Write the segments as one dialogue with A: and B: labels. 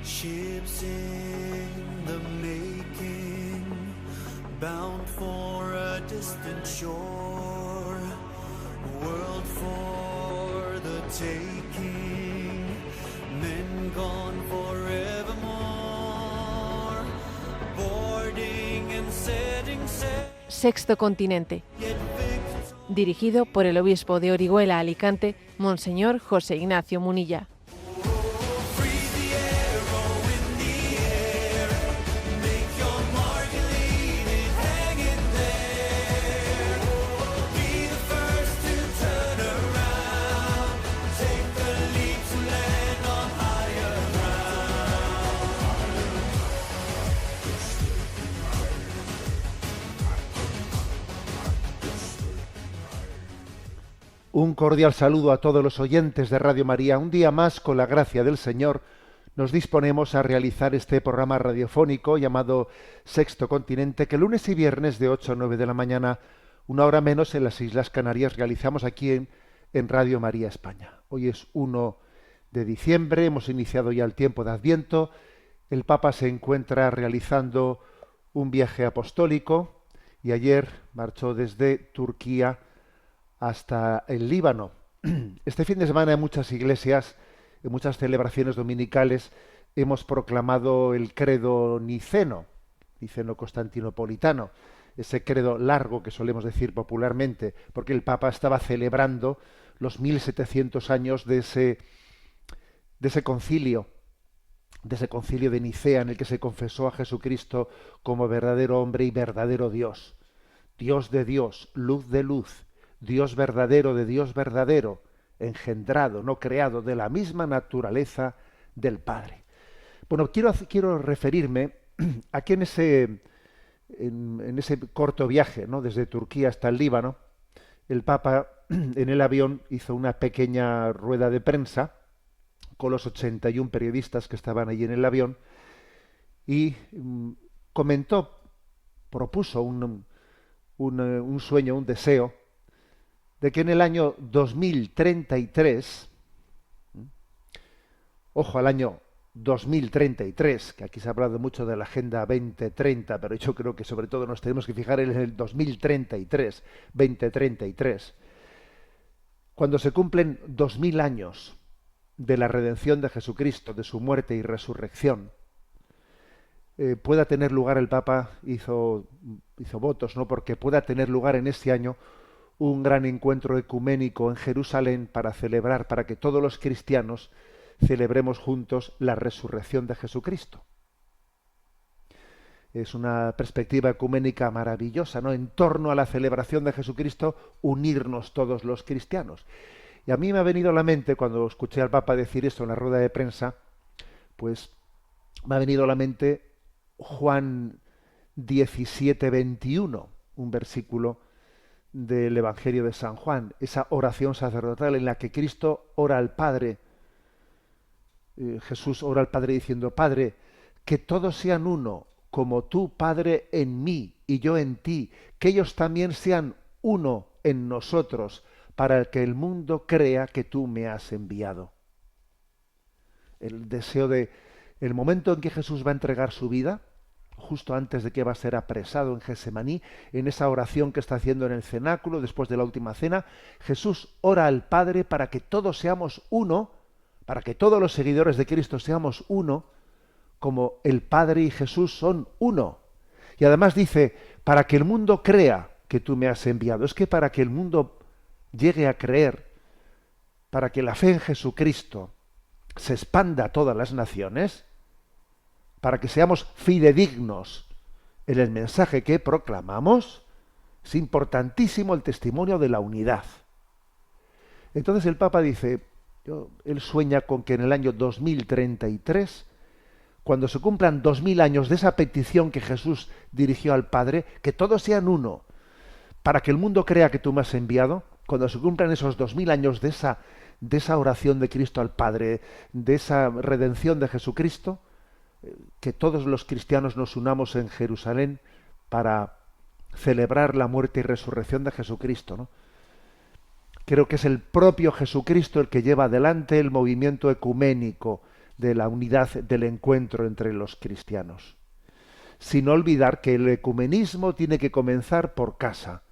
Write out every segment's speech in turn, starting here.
A: Ships in the making, bound for a distant shore, a world for the taking, men gone forevermore, boarding and setting sail.
B: Sexto Continente, dirigido por el obispo de Orihuela, Alicante, Monseñor José Ignacio Munilla.
C: Un cordial saludo a todos los oyentes de Radio María. Un día más, con la gracia del Señor, nos disponemos a realizar este programa radiofónico llamado Sexto Continente, que lunes y viernes de 8 a 9 de la mañana, una hora menos en las Islas Canarias, realizamos aquí en Radio María España. Hoy es 1 de diciembre, hemos iniciado ya el tiempo de Adviento. El Papa se encuentra realizando un viaje apostólico y ayer marchó desde Turquía hasta el Líbano. Este fin de semana en muchas iglesias, en muchas celebraciones dominicales, hemos proclamado el credo niceno constantinopolitano, ese credo largo que solemos decir popularmente, porque el Papa estaba celebrando los 1700 años de ese concilio de Nicea, en el que se confesó a Jesucristo como verdadero hombre y verdadero Dios, Dios de Dios, luz de luz, Dios verdadero de Dios verdadero, engendrado, no creado, de la misma naturaleza del Padre. Bueno, quiero referirme a que en ese corto viaje, ¿no?, desde Turquía hasta el Líbano, el Papa en el avión hizo una pequeña rueda de prensa con los 81 periodistas que estaban allí en el avión y propuso un sueño, un deseo, de que en el año 2033, ojo al año 2033, que aquí se ha hablado mucho de la Agenda 2030, pero yo creo que sobre todo nos tenemos que fijar en el 2033, cuando se cumplen 2000 años de la redención de Jesucristo, de su muerte y resurrección, pueda tener lugar, el Papa hizo votos, ¿no?, porque pueda tener lugar en este año un gran encuentro ecuménico en Jerusalén para que todos los cristianos celebremos juntos la resurrección de Jesucristo. Es una perspectiva ecuménica maravillosa, ¿no? En torno a la celebración de Jesucristo, unirnos todos los cristianos. Y a mí me ha venido a la mente, cuando escuché al Papa decir esto en la rueda de prensa, pues me ha venido a la mente Juan 17:21, un versículo del Evangelio de San Juan, esa oración sacerdotal en la que Cristo ora al Padre, Jesús ora al Padre diciendo: Padre, que todos sean uno, como tú, Padre, en mí y yo en ti, que ellos también sean uno en nosotros, para que el mundo crea que tú me has enviado. El momento en que Jesús va a entregar su vida, justo antes de que va a ser apresado en Getsemaní, en esa oración que está haciendo en el cenáculo, después de la última cena, Jesús ora al Padre para que todos seamos uno, para que todos los seguidores de Cristo seamos uno, como el Padre y Jesús son uno. Y además dice: para que el mundo crea que tú me has enviado. Es que para que el mundo llegue a creer, para que la fe en Jesucristo se expanda a todas las naciones, para que seamos fidedignos en el mensaje que proclamamos, es importantísimo el testimonio de la unidad. Entonces el Papa dice, él sueña con que en el año 2033, cuando se cumplan 2000 años de esa petición que Jesús dirigió al Padre, que todos sean uno, para que el mundo crea que tú me has enviado, cuando se cumplan esos 2000 años de esa oración de Cristo al Padre, de esa redención de Jesucristo, que todos los cristianos nos unamos en Jerusalén para celebrar la muerte y resurrección de Jesucristo, ¿no? Creo que es el propio Jesucristo el que lleva adelante el movimiento ecuménico de la unidad del encuentro entre los cristianos. Sin olvidar que el ecumenismo tiene que comenzar por casa.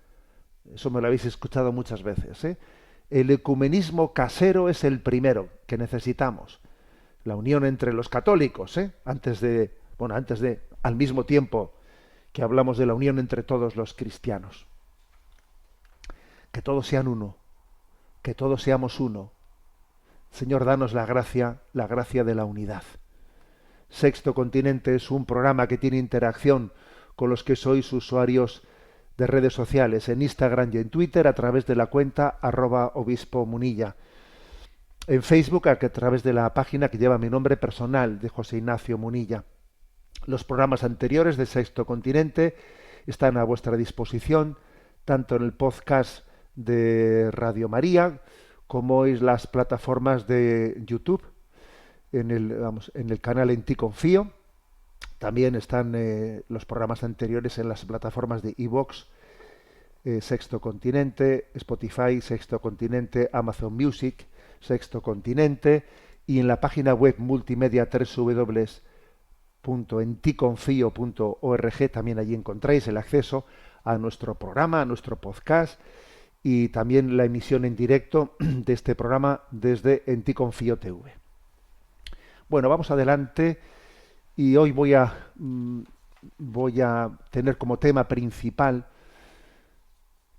C: Eso me lo habéis escuchado muchas veces, ¿eh? El ecumenismo casero es el primero que necesitamos. La unión entre los católicos, ¿eh? Al mismo tiempo que hablamos de la unión entre todos los cristianos. Que todos sean uno, que todos seamos uno. Señor, danos la gracia de la unidad. Sexto Continente es un programa que tiene interacción con los que sois usuarios de redes sociales, en Instagram y en Twitter, a través de la cuenta @obispo Munilla. En Facebook, a través de la página que lleva mi nombre personal, de José Ignacio Munilla. Los programas anteriores de Sexto Continente están a vuestra disposición, tanto en el podcast de Radio María, como en las plataformas de YouTube, en el canal En Ti Confío. También están los programas anteriores en las plataformas de iVoox, Sexto Continente, Spotify, Sexto Continente, Amazon Music, Sexto Continente, y en la página web multimedia www.enticonfio.org. También allí encontráis el acceso a nuestro programa, a nuestro podcast, y también la emisión en directo de este programa desde En Ti Confío TV. Bueno, vamos adelante. Y hoy voy a tener como tema principal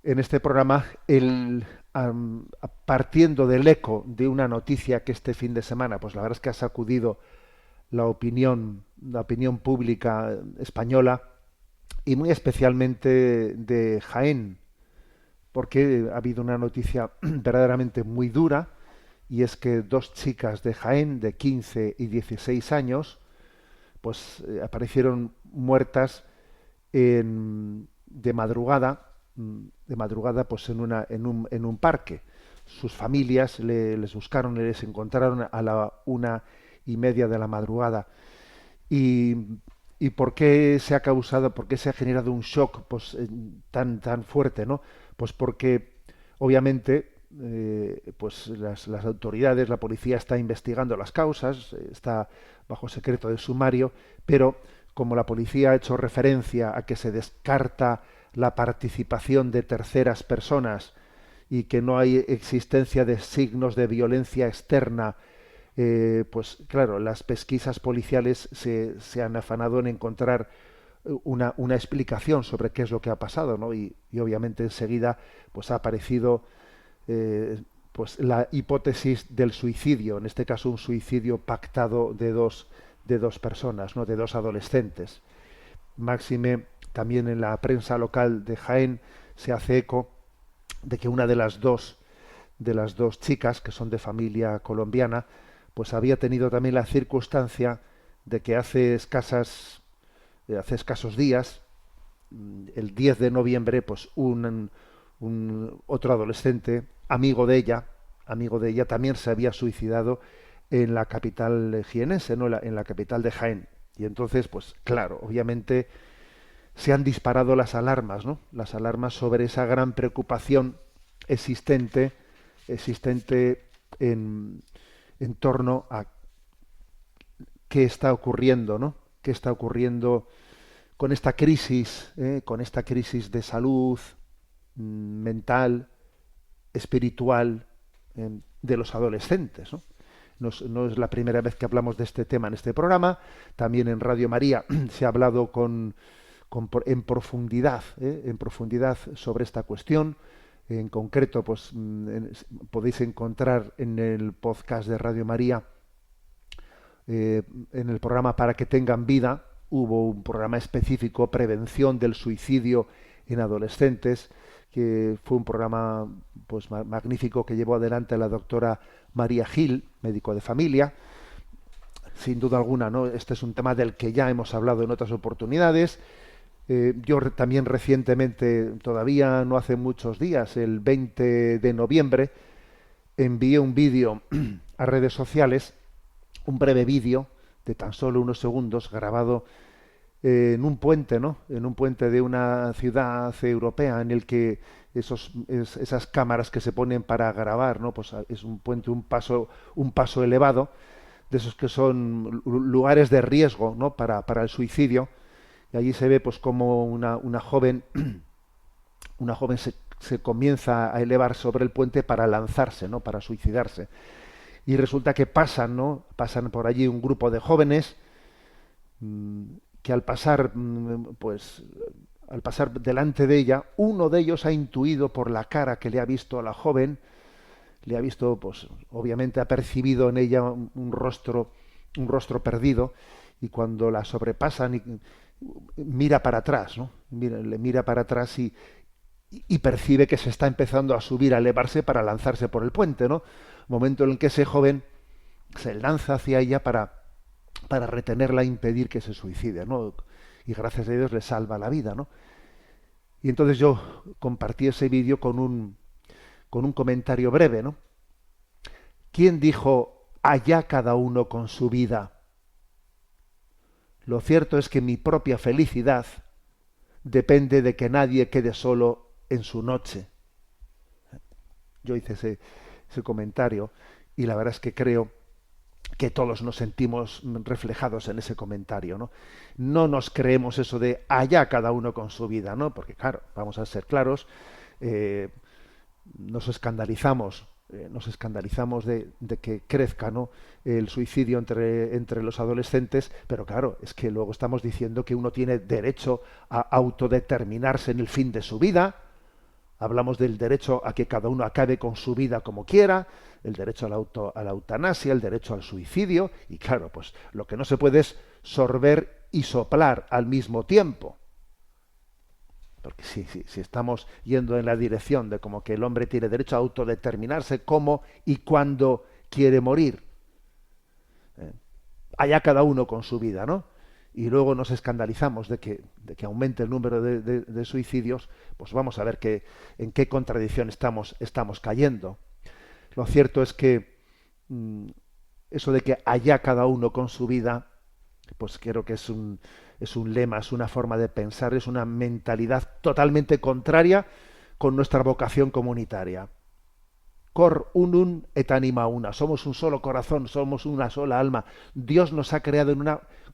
C: en este programa partiendo del eco de una noticia que este fin de semana, pues la verdad es que ha sacudido la opinión pública española, y muy especialmente de Jaén, porque ha habido una noticia verdaderamente muy dura, y es que dos chicas de Jaén de 15 y 16 años pues aparecieron muertas de madrugada pues en un parque. Sus familias les buscaron y les encontraron a la 1:30 de la madrugada. ¿Y por qué se ha generado un shock pues tan fuerte, ¿no? Pues porque obviamente pues las autoridades, la policía está investigando las causas, está bajo secreto de sumario, pero como la policía ha hecho referencia a que se descarta la participación de terceras personas y que no hay existencia de signos de violencia externa, pues claro, las pesquisas policiales se han afanado en encontrar una explicación sobre qué es lo que ha pasado, ¿no? Y obviamente enseguida pues ha aparecido pues la hipótesis del suicidio, en este caso un suicidio pactado de dos personas, ¿no? De dos adolescentes. Máxime, también en la prensa local de Jaén se hace eco de que una de las dos chicas, que son de familia colombiana, pues había tenido también la circunstancia de que hace escasos días, el 10 de noviembre, pues un otro adolescente, amigo de ella, también se había suicidado en la capital jienense, ¿no? En la capital de Jaén. Y entonces, pues claro, obviamente se han disparado las alarmas, ¿no? Las alarmas sobre esa gran preocupación existente en torno a qué está ocurriendo, ¿no? ¿Qué está ocurriendo con esta crisis, de salud mental, espiritual, de los adolescentes, ¿no? No es la primera vez que hablamos de este tema en este programa. También en Radio María se ha hablado en profundidad sobre esta cuestión. En concreto, pues podéis encontrar en el podcast de Radio María, en el programa Para que tengan vida, hubo un programa específico, Prevención del Suicidio en Adolescentes, que fue un programa pues magnífico que llevó adelante la doctora María Gil, médico de familia. Sin duda alguna, ¿no? Este es un tema del que ya hemos hablado en otras oportunidades. Yo también recientemente, todavía no hace muchos días, el 20 de noviembre, envié un vídeo a redes sociales, un breve vídeo de tan solo unos segundos, grabado en un puente, ¿no? En un puente de una ciudad europea, en el que esas cámaras que se ponen para grabar, ¿no? Pues es un puente, un paso elevado, de esos que son lugares de riesgo, ¿no? Para el suicidio. Y allí se ve pues como una joven, una joven se comienza a elevar sobre el puente para lanzarse, ¿no? Para suicidarse. Y resulta que pasan, ¿no? Pasan por allí un grupo de jóvenes que al pasar, pues, al pasar delante de ella, uno de ellos ha intuido por la cara que le ha visto a la joven, le ha visto, pues, obviamente ha percibido en ella un rostro perdido, y cuando la sobrepasan mira para atrás, ¿no? Le mira para atrás y percibe que se está empezando a subir, a elevarse para lanzarse por el puente, ¿no? Momento en el que ese joven se lanza hacia ella para retenerla e impedir que se suicide, ¿no? Y gracias a Dios le salva la vida, ¿no? Y entonces yo compartí ese vídeo con un comentario breve, ¿no? ¿Quién dijo allá cada uno con su vida? Lo cierto es que mi propia felicidad depende de que nadie quede solo en su noche. Yo hice ese comentario y la verdad es que creo que todos nos sentimos reflejados en ese comentario, ¿no? No nos creemos eso de allá cada uno con su vida, ¿no? Porque claro, vamos a ser claros, nos escandalizamos de que crezca, ¿no? El suicidio entre los adolescentes, pero claro, es que luego estamos diciendo que uno tiene derecho a autodeterminarse en el fin de su vida. Hablamos del derecho a que cada uno acabe con su vida como quiera, el derecho a la eutanasia, el derecho al suicidio, y claro, pues lo que no se puede es sorber y soplar al mismo tiempo. Porque si estamos yendo en la dirección de como que el hombre tiene derecho a autodeterminarse cómo y cuándo quiere morir, allá cada uno con su vida, ¿no? Y luego nos escandalizamos de que aumente el número de suicidios, pues vamos a ver en qué contradicción estamos cayendo. Lo cierto es que eso de que allá cada uno con su vida, pues creo que es un lema, es una forma de pensar, es una mentalidad totalmente contraria con nuestra vocación comunitaria. Cor unum et anima una. Somos un solo corazón, somos una sola alma. Dios nos ha creado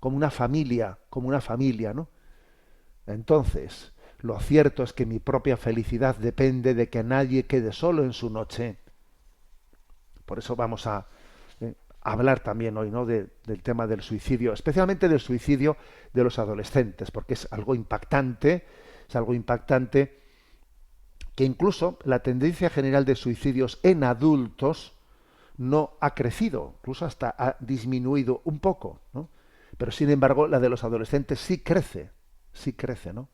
C: como una familia, ¿no? Entonces, lo cierto es que mi propia felicidad depende de que nadie quede solo en su noche. Por eso vamos a hablar también hoy, ¿no? Del tema del suicidio, especialmente del suicidio de los adolescentes, porque es algo impactante, que incluso la tendencia general de suicidios en adultos no ha crecido, incluso hasta ha disminuido un poco, ¿no? Pero sin embargo la de los adolescentes sí crece, ¿no?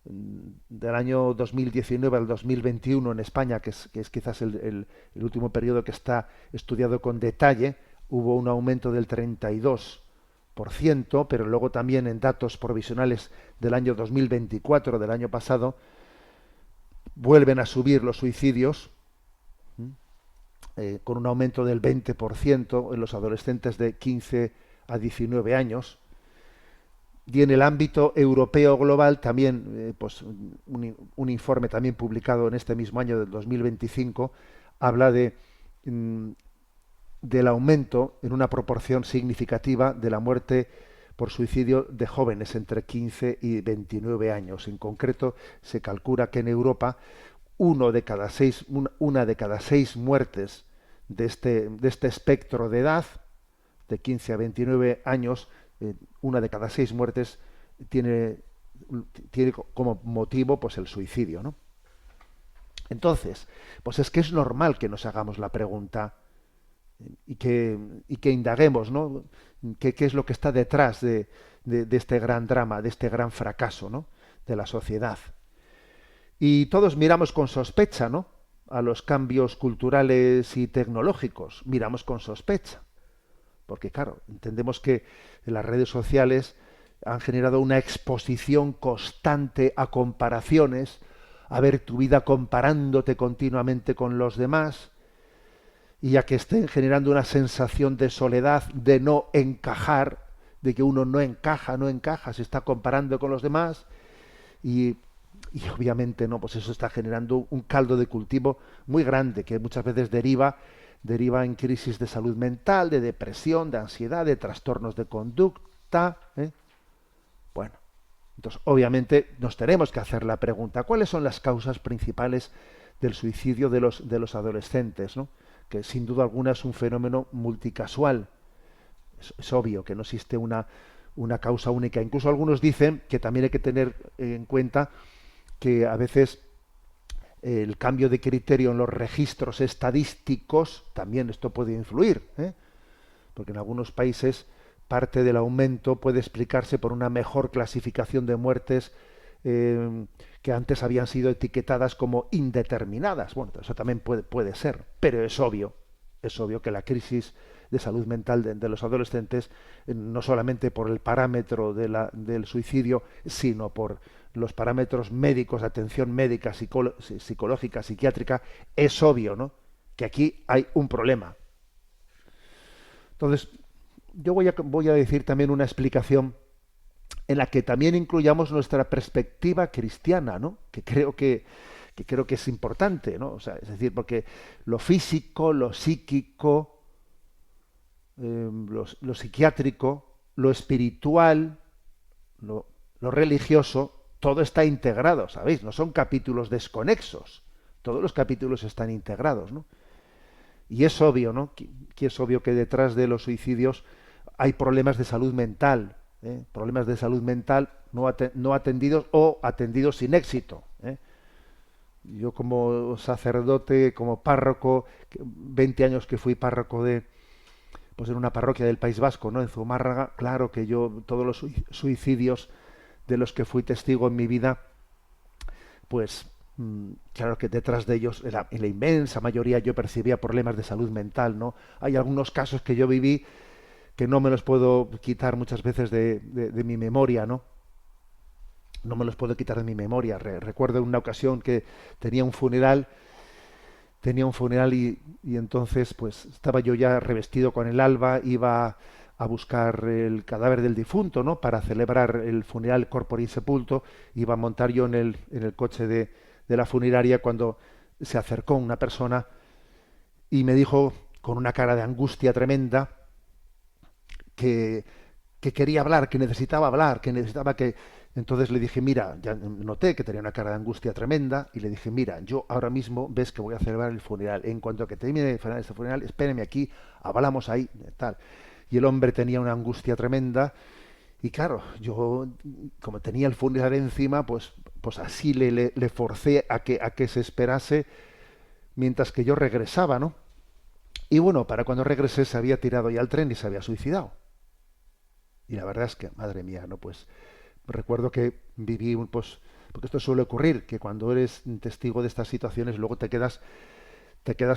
C: Del año 2019 al 2021 en España, que es quizás el último periodo que está estudiado con detalle, hubo un aumento del 32%, pero luego también en datos provisionales del año 2024, del año pasado, vuelven a subir los suicidios, con un aumento del 20% en los adolescentes de 15 a 19 años. Y en el ámbito europeo global también, pues un informe también publicado en este mismo año del 2025 habla del aumento en una proporción significativa de la muerte por suicidio de jóvenes entre 15 y 29 años. En concreto, se calcula que en Europa una de cada seis muertes de este espectro de edad, de 15 a 29 años, una de cada 6 muertes tiene como motivo pues el suicidio, ¿no? Entonces, pues es que es normal que nos hagamos la pregunta y que indaguemos, ¿no? ¿Qué es lo que está detrás de este gran drama, de este gran fracaso, ¿no? De la sociedad? Y todos miramos con sospecha, ¿no? A los cambios culturales y tecnológicos, miramos con sospecha. Porque claro, entendemos que las redes sociales han generado una exposición constante a comparaciones, a ver tu vida comparándote continuamente con los demás, y ya que estén generando una sensación de soledad, de no encajar, de que uno no encaja, se está comparando con los demás, y obviamente no, pues eso está generando un caldo de cultivo muy grande, que muchas veces deriva deriva en crisis de salud mental, de depresión, de ansiedad, de trastornos de conducta. Bueno, entonces obviamente nos tenemos que hacer la pregunta, ¿cuáles son las causas principales del suicidio de los adolescentes, ¿no? Que sin duda alguna es un fenómeno multicasual. Es obvio que no existe una causa única. Incluso algunos dicen que también hay que tener en cuenta que a veces el cambio de criterio en los registros estadísticos, también esto puede influir, porque en algunos países parte del aumento puede explicarse por una mejor clasificación de muertes que antes habían sido etiquetadas como indeterminadas. Bueno, eso también puede ser, pero es obvio que la crisis de salud mental de los adolescentes, no solamente por el parámetro del suicidio, sino por los parámetros médicos, atención médica, psicológica, psiquiátrica, es obvio, ¿no?, que aquí hay un problema. Entonces, yo voy a decir también una explicación en la que también incluyamos nuestra perspectiva cristiana, ¿no?, que creo que es importante, ¿no? O sea, es decir, porque lo físico, lo psíquico, lo psiquiátrico, lo espiritual, lo religioso, todo está integrado, ¿sabéis? No son capítulos desconexos. Todos los capítulos están integrados, ¿no? Y es obvio, ¿no?, que es obvio que detrás de los suicidios hay problemas de salud mental, problemas de salud mental no atendidos o atendidos sin éxito. Yo como sacerdote, como párroco, 20 años que fui párroco en una parroquia del País Vasco, ¿no?, en Zumárraga, claro que yo todos los suicidios de los que fui testigo en mi vida, pues claro que detrás de ellos, en la inmensa mayoría, yo percibía problemas de salud mental, ¿no? Hay algunos casos que yo viví que no me los puedo quitar muchas veces de mi memoria, ¿no? No me los puedo quitar de mi memoria. Recuerdo una ocasión que tenía un funeral y entonces pues estaba yo ya revestido con el alba, iba a buscar el cadáver del difunto, ¿no?, para celebrar el funeral corpore sepulto. Iba a montar yo en el coche de la funeraria cuando se acercó una persona y me dijo con una cara de angustia tremenda que quería hablar, que necesitaba hablar, Entonces le dije, mira, ya noté que tenía una cara de angustia tremenda y le dije, mira, yo ahora mismo ves que voy a celebrar el funeral. En cuanto que termine este funeral, espéreme aquí, hablamos ahí, tal. Y el hombre tenía una angustia tremenda y claro, yo como tenía el funeral encima, pues así le forcé a que se esperase mientras que yo regresaba, ¿no? Y bueno, para cuando regresé se había tirado ya al tren y se había suicidado. Y la verdad es que, madre mía, ¿no? Pues recuerdo que viví, porque esto suele ocurrir, que cuando eres testigo de estas situaciones luego te quedas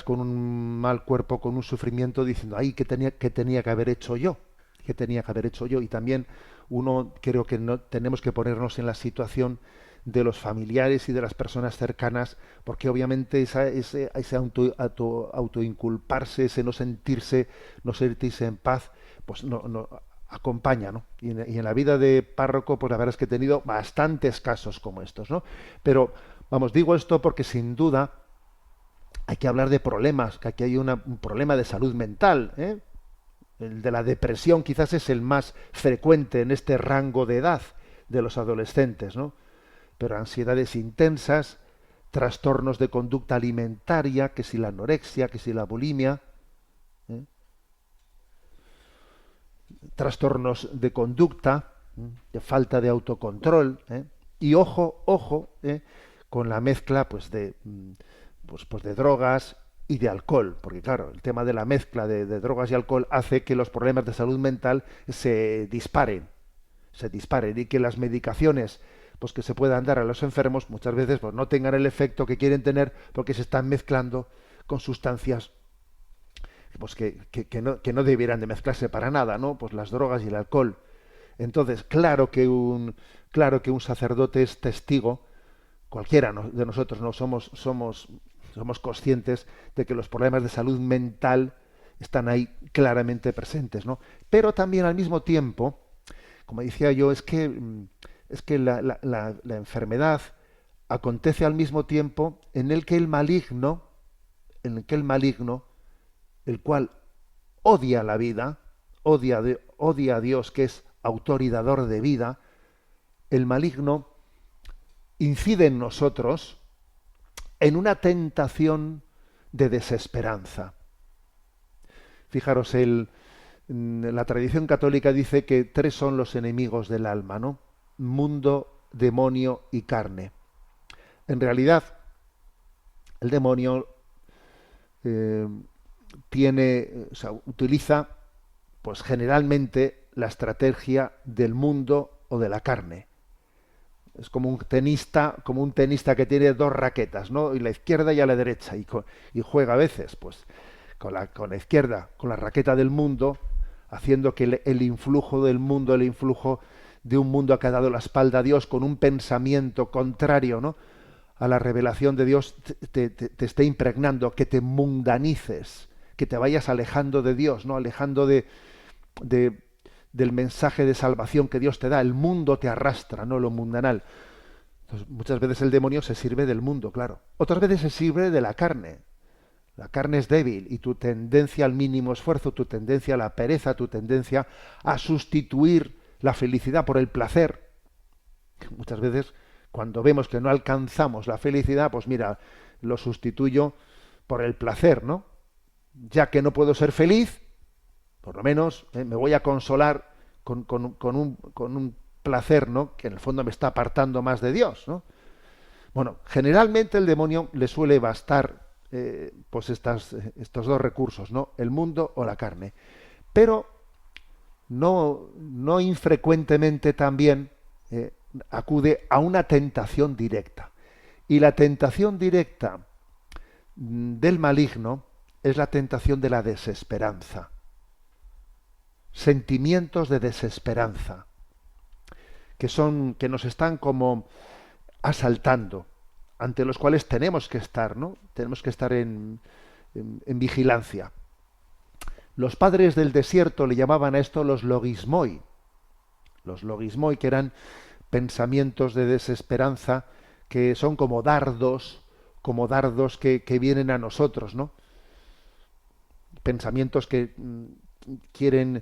C: con un mal cuerpo, con un sufrimiento, diciendo, ay, ¿qué tenía que haber hecho yo? ¿Qué tenía que haber hecho yo? Y también uno, creo que no tenemos que ponernos en la situación de los familiares y de las personas cercanas, porque obviamente ese autoinculparse, ese no sentirse en paz, pues no acompaña, ¿no? Y en la vida de párroco, pues la verdad es que he tenido bastantes casos como estos, ¿no? Pero, vamos, digo esto porque sin duda hay que hablar de problemas, que aquí hay un problema de salud mental, El de la depresión quizás es el más frecuente en este rango de edad de los adolescentes, ¿no? Pero ansiedades intensas, trastornos de conducta alimentaria, que si la anorexia, que si la bulimia, trastornos de conducta, de falta de autocontrol, y ojo, con la mezcla pues de drogas y de alcohol, porque claro, el tema de la mezcla de drogas y alcohol hace que los problemas de salud mental se disparen y que las medicaciones pues que se puedan dar a los enfermos muchas veces pues no tengan el efecto que quieren tener porque se están mezclando con sustancias pues que no debieran de mezclarse para nada, ¿no? Pues las drogas y el alcohol. Entonces, claro que un sacerdote es testigo, cualquiera de nosotros no somos conscientes de que los problemas de salud mental están ahí claramente presentes, ¿no? Pero también al mismo tiempo, como decía yo, es que la enfermedad acontece al mismo tiempo en el que el maligno el cual odia la vida, odia a Dios, que es autor y dador de vida, el maligno incide en nosotros en una tentación de desesperanza. Fijaros, la tradición católica dice que 3 son los enemigos del alma, ¿no? Mundo, demonio y carne. En realidad, el demonio utiliza, pues generalmente, la estrategia del mundo o de la carne. Es como un tenista que tiene 2 raquetas, ¿no? Y la izquierda y a la derecha, y juega a veces, pues, con la izquierda, con la raqueta del mundo, haciendo que el influjo del mundo, el influjo de un mundo que ha dado la espalda a Dios, con un pensamiento contrario, ¿no?, a la revelación de Dios, te esté impregnando, que te mundanices, que te vayas alejando de Dios, ¿no?, alejando del mensaje de salvación que Dios te da. El mundo te arrastra, no lo mundanal. Entonces, muchas veces el demonio se sirve del mundo, claro. Otras veces se sirve de la carne. La carne es débil y tu tendencia al mínimo esfuerzo, tu tendencia a la pereza, tu tendencia a sustituir la felicidad por el placer. Muchas veces, cuando vemos que no alcanzamos la felicidad, pues mira, lo sustituyo por el placer, ¿no? Ya que no puedo ser feliz, por lo menos me voy a consolar con un placer, ¿no?, que en el fondo me está apartando más de Dios, ¿no? Bueno, generalmente el demonio le suele bastar pues estos 2 recursos, ¿no?, el mundo o la carne. Pero no infrecuentemente también acude a una tentación directa. Y la tentación directa del maligno es la tentación de la desesperanza. Sentimientos de desesperanza que nos están como asaltando, ante los cuales tenemos que estar, ¿no? Tenemos que estar en vigilancia. Los padres del desierto le llamaban a esto los logismoi. Los logismoi, que eran pensamientos de desesperanza, que son como dardos que vienen a nosotros, ¿no? Pensamientos que quieren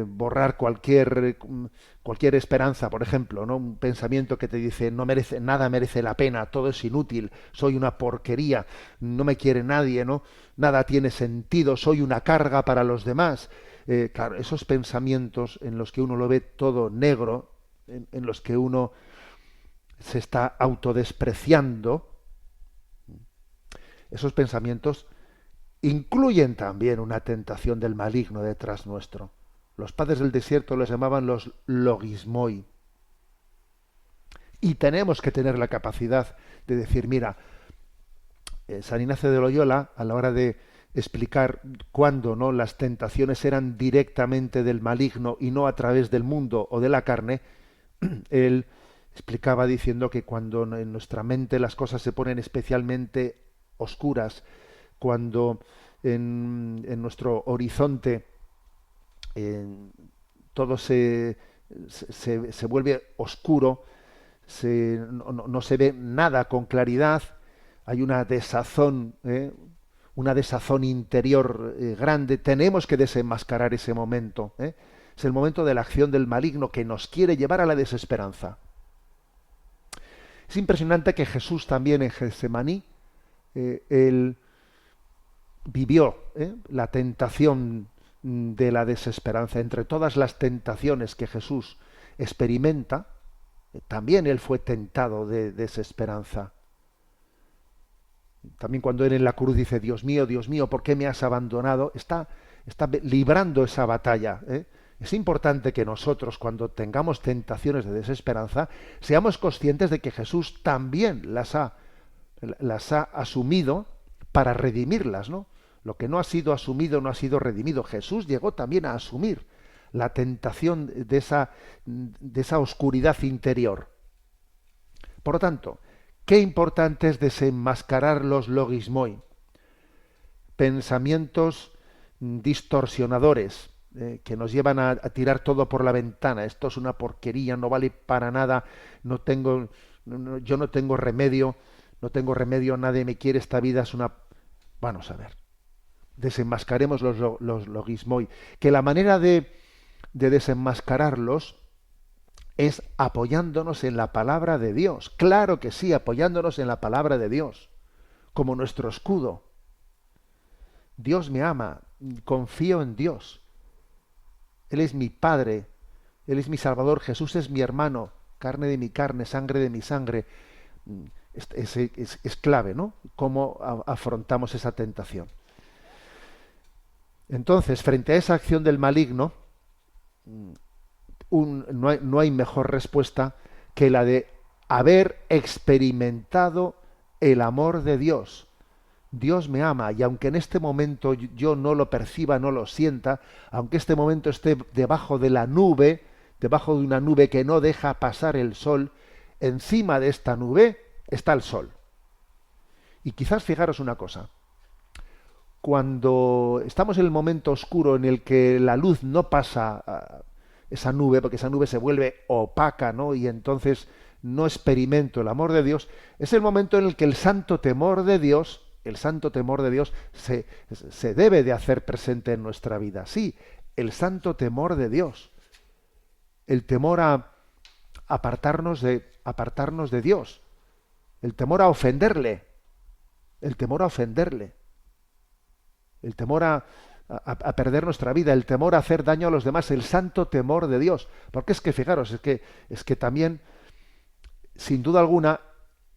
C: borrar cualquier esperanza, por ejemplo, ¿no? Un pensamiento que te dice nada merece la pena, todo es inútil, soy una porquería, no me quiere nadie, ¿no? Nada tiene sentido, soy una carga para los demás. Claro, esos pensamientos en los que uno lo ve todo negro, en los que uno se está autodespreciando, esos pensamientos incluyen también una tentación del maligno detrás nuestro. Los padres del desierto les llamaban los logismoi. Y tenemos que tener la capacidad de decir, mira, San Ignacio de Loyola, a la hora de explicar cuándo, ¿no?, las tentaciones eran directamente del maligno y no a través del mundo o de la carne, él explicaba diciendo que cuando en nuestra mente las cosas se ponen especialmente oscuras, cuando en nuestro horizonte todo se vuelve oscuro, no se ve nada con claridad, hay una desazón interior grande, tenemos que desenmascarar ese momento. Es el momento de la acción del maligno que nos quiere llevar a la desesperanza. Es impresionante que Jesús también en Getsemaní, él vivió la tentación de la desesperanza. Entre todas las tentaciones que Jesús experimenta, también él fue tentado de desesperanza. También cuando él en la cruz dice, Dios mío, ¿por qué me has abandonado? Está librando esa batalla. Es importante que nosotros, cuando tengamos tentaciones de desesperanza, seamos conscientes de que Jesús también las ha asumido para redimirlas, ¿no? Lo que no ha sido asumido no ha sido redimido. Jesús llegó también a asumir la tentación de esa oscuridad interior. Por lo tanto, qué importante es desenmascarar los logismoi, pensamientos distorsionadores que nos llevan a tirar todo por la ventana. Esto es una porquería, no vale para nada, yo no tengo remedio, nadie me quiere, esta vida es una... Vamos a ver. desenmascaremos los logismoi, que la manera de desenmascararlos es apoyándonos en la palabra de Dios. Claro que sí, apoyándonos en la palabra de Dios, como nuestro escudo. Dios me ama, confío en Dios. Él es mi Padre, Él es mi Salvador, Jesús es mi hermano, carne de mi carne, sangre de mi sangre. Es clave, ¿no? Cómo afrontamos esa tentación. Entonces, frente a esa acción del maligno, no hay mejor respuesta que la de haber experimentado el amor de Dios. Dios me ama, y aunque en este momento yo no lo perciba, no lo sienta, aunque este momento esté debajo de una nube que no deja pasar el sol, encima de esta nube está el sol. Y quizás fijaros una cosa, cuando estamos en el momento oscuro en el que la luz no pasa a esa nube, porque esa nube se vuelve opaca, ¿no? Y entonces no experimento el amor de Dios, es el momento en el que el santo temor de Dios se debe de hacer presente en nuestra vida. Sí, el santo temor de Dios. El temor a apartarnos de Dios. El temor a ofenderle. El temor a ofenderle. El temor a perder nuestra vida. El temor a hacer daño a los demás. El santo temor de Dios. Porque es que, fijaros, es que también, sin duda alguna,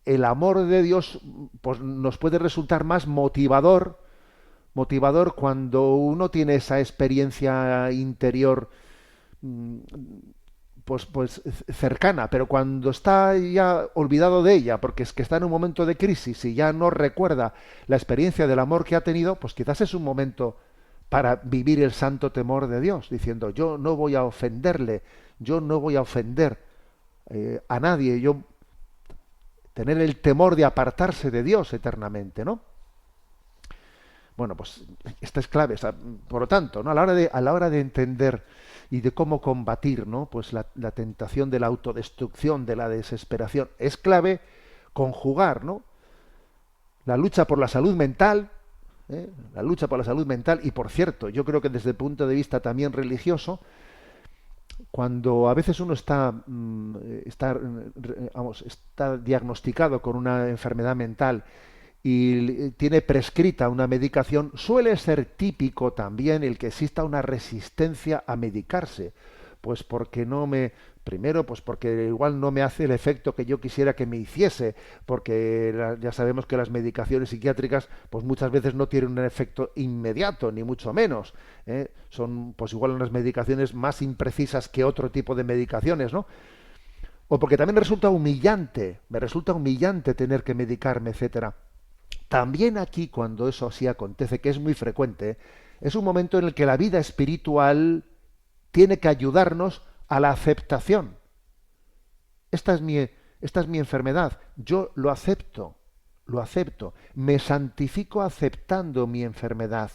C: el amor de Dios pues, nos puede resultar más motivador cuando uno tiene esa experiencia interior pues cercana, pero cuando está ya olvidado de ella, porque es que está en un momento de crisis y ya no recuerda la experiencia del amor que ha tenido, pues quizás es un momento para vivir el santo temor de Dios, diciendo yo no voy a ofenderle, yo no voy a ofender a nadie, yo tener el temor de apartarse de Dios eternamente, ¿no? Bueno, pues esta es clave. Por lo tanto, ¿no? a la hora de entender y de cómo combatir, ¿no? Pues la tentación de la autodestrucción, de la desesperación, es clave conjugar, ¿no? La lucha por la salud mental, la lucha por la salud mental, y por cierto, yo creo que desde el punto de vista también religioso, cuando a veces uno está diagnosticado con una enfermedad mental y tiene prescrita una medicación, suele ser típico también el que exista una resistencia a medicarse, pues porque pues porque igual no me hace el efecto que yo quisiera que me hiciese, porque ya sabemos que las medicaciones psiquiátricas pues muchas veces no tienen un efecto inmediato, ni mucho menos, son pues igual unas medicaciones más imprecisas que otro tipo de medicaciones, ¿no? O porque también me resulta humillante tener que medicarme, etcétera. También aquí, cuando eso así acontece, que es muy frecuente, es un momento en el que la vida espiritual tiene que ayudarnos a la aceptación. Esta es mi enfermedad, yo lo acepto, me santifico aceptando mi enfermedad